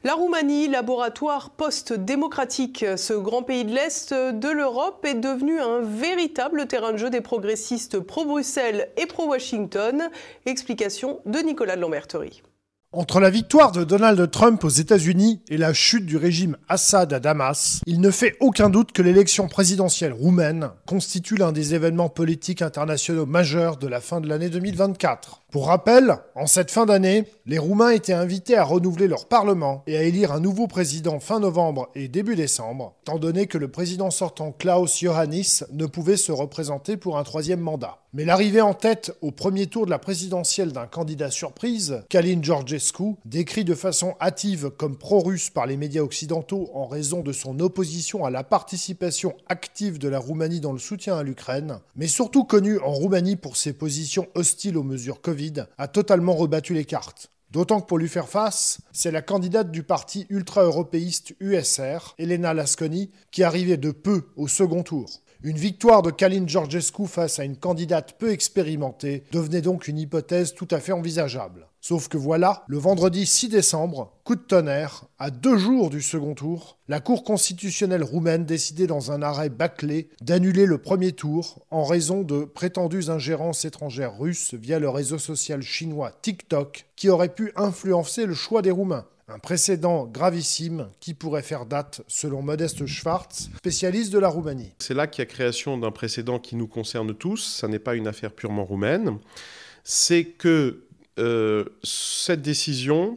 La Roumanie, laboratoire post-démocratique, ce grand pays de l'Est de l'Europe est devenu un véritable terrain de jeu des progressistes pro-Bruxelles et pro-Washington. Explication de Nicolas de Lamberterie. Entre la victoire de Donald Trump aux États-Unis et la chute du régime Assad à Damas, il ne fait aucun doute que l'élection présidentielle roumaine constitue l'un des événements politiques internationaux majeurs de la fin de l'année 2024. Pour rappel, en cette fin d'année, les Roumains étaient invités à renouveler leur parlement et à élire un nouveau président fin novembre et début décembre, étant donné que le président sortant Klaus Iohannis ne pouvait se représenter pour un troisième mandat. Mais l'arrivée en tête au premier tour de la présidentielle d'un candidat surprise, Calin Georgescu, décrit de façon hâtive comme pro-russe par les médias occidentaux en raison de son opposition à la participation active de la Roumanie dans le soutien à l'Ukraine, mais surtout connu en Roumanie pour ses positions hostiles aux mesures Covid, a totalement rebattu les cartes. D'autant que pour lui faire face, c'est la candidate du parti ultra-européiste USR, Elena Lasconi, qui arrivait de peu au second tour. Une victoire de Calin Georgescu face à une candidate peu expérimentée devenait donc une hypothèse tout à fait envisageable. Sauf que voilà, le vendredi 6 décembre, coup de tonnerre, à 2 jours du second tour, la Cour constitutionnelle roumaine décidait dans un arrêt bâclé d'annuler le premier tour en raison de prétendues ingérences étrangères russes via le réseau social chinois TikTok qui aurait pu influencer le choix des Roumains. Un précédent gravissime qui pourrait faire date, selon Modeste Schwartz, spécialiste de la Roumanie. C'est là qu'il y a création d'un précédent qui nous concerne tous, ça n'est pas une affaire purement roumaine. C'est que cette décision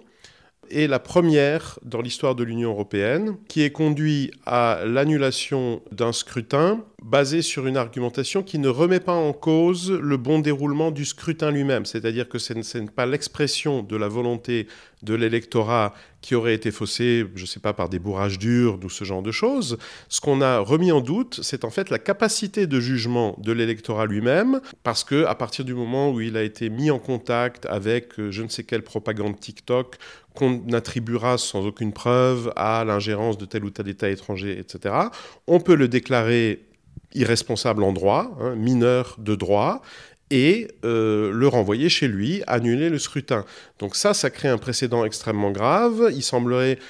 est la première dans l'histoire de l'Union européenne qui est conduit à l'annulation d'un scrutin basé sur une argumentation qui ne remet pas en cause le bon déroulement du scrutin lui-même. C'est-à-dire que ce n'est pas l'expression de la volonté de l'électorat qui aurait été faussée, je ne sais pas, par des bourrages d'urnes ou ce genre de choses. Ce qu'on a remis en doute, c'est en fait la capacité de jugement de l'électorat lui-même, parce qu'à partir du moment où il a été mis en contact avec je ne sais quelle propagande TikTok, qu'on attribuera sans aucune preuve à l'ingérence de tel ou tel État étranger, etc., on peut le déclarer irresponsable en droit, mineur de droit, et le renvoyer chez lui, annuler le scrutin. Donc ça crée un précédent extrêmement grave. Il semblerait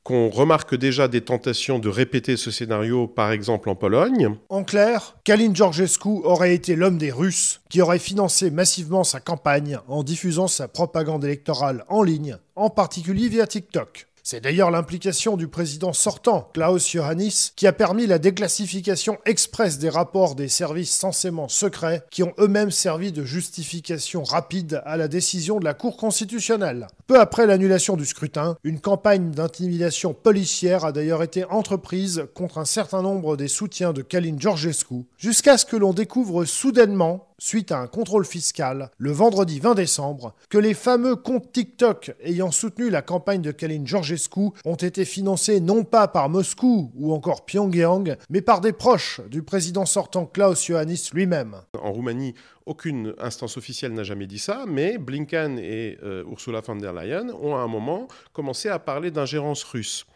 qu'on remarque déjà des tentations de répéter ce scénario, par exemple en Pologne. En clair, Calin Georgescu aurait été l'homme des Russes qui aurait financé massivement sa campagne en diffusant sa propagande électorale en ligne, en particulier via TikTok. C'est d'ailleurs l'implication du président sortant, Klaus Iohannis, qui a permis la déclassification express des rapports des services censément secrets qui ont eux-mêmes servi de justification rapide à la décision de la Cour constitutionnelle. Peu après l'annulation du scrutin, une campagne d'intimidation policière a d'ailleurs été entreprise contre un certain nombre des soutiens de Calin Georgescu, jusqu'à ce que l'on découvre soudainement, suite à un contrôle fiscal, le vendredi 20 décembre, que les fameux comptes TikTok ayant soutenu la campagne de Calin Georgescu ont été financés non pas par Moscou ou encore Pyongyang, mais par des proches du président sortant Klaus Iohannis lui-même. En Roumanie, aucune instance officielle n'a jamais dit ça, mais Blinken et Ursula von der Leyen ont à un moment commencé à parler d'ingérence russe.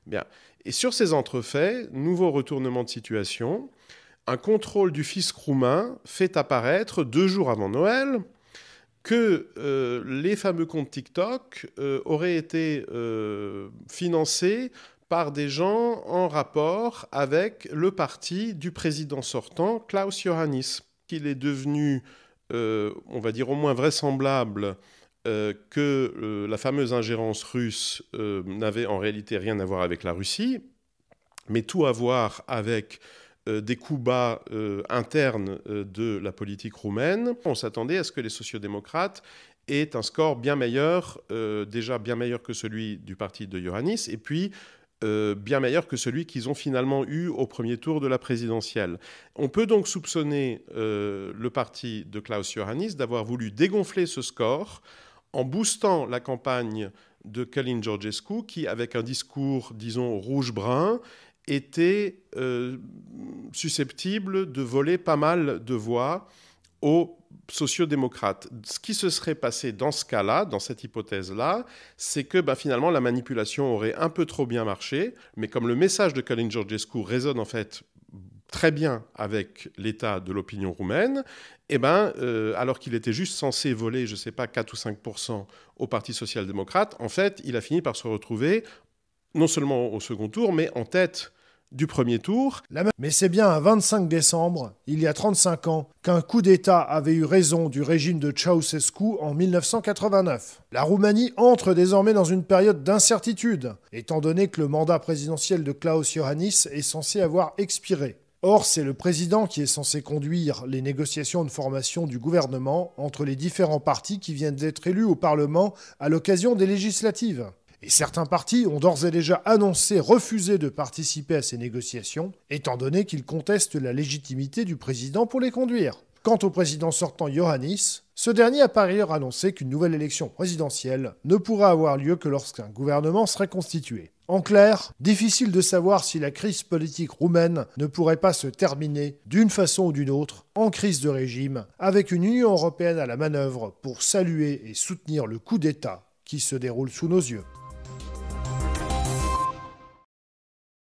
Bien. Et sur ces entrefaits, nouveau retournement de situation, un contrôle du fisc roumain fait apparaître 2 jours avant Noël que les fameux comptes TikTok auraient été financés par des gens en rapport avec le parti du président sortant, Klaus Iohannis. Il est devenu, on va dire, au moins vraisemblable que la fameuse ingérence russe n'avait en réalité rien à voir avec la Russie, mais tout à voir avec des coups bas internes de la politique roumaine. On s'attendait à ce que les sociodémocrates aient un score bien meilleur, déjà bien meilleur que celui du parti de Iohannis, et puis bien meilleur que celui qu'ils ont finalement eu au premier tour de la présidentielle. On peut donc soupçonner le parti de Klaus Iohannis d'avoir voulu dégonfler ce score en boostant la campagne de Calin Georgescu, qui, avec un discours, disons, rouge-brun, était susceptible de voler pas mal de voix aux sociodémocrates. Ce qui se serait passé dans ce cas-là, dans cette hypothèse-là, c'est que finalement la manipulation aurait un peu trop bien marché, mais comme le message de Calin Georgescu résonne en fait très bien avec l'état de l'opinion roumaine, alors qu'il était juste censé voler, je ne sais pas, 4 ou 5% au Parti social-démocrate, en fait, il a fini par se retrouver non seulement au second tour, mais en tête du premier tour. Mais c'est bien un 25 décembre, il y a 35 ans, qu'un coup d'État avait eu raison du régime de Ceausescu en 1989. La Roumanie entre désormais dans une période d'incertitude, étant donné que le mandat présidentiel de Klaus Iohannis est censé avoir expiré. Or, c'est le président qui est censé conduire les négociations de formation du gouvernement entre les différents partis qui viennent d'être élus au Parlement à l'occasion des législatives. Et certains partis ont d'ores et déjà annoncé refuser de participer à ces négociations, étant donné qu'ils contestent la légitimité du président pour les conduire. Quant au président sortant Iohannis, ce dernier a par ailleurs annoncé qu'une nouvelle élection présidentielle ne pourra avoir lieu que lorsqu'un gouvernement serait constitué. En clair, difficile de savoir si la crise politique roumaine ne pourrait pas se terminer, d'une façon ou d'une autre, en crise de régime, avec une Union européenne à la manœuvre pour saluer et soutenir le coup d'État qui se déroule sous nos yeux.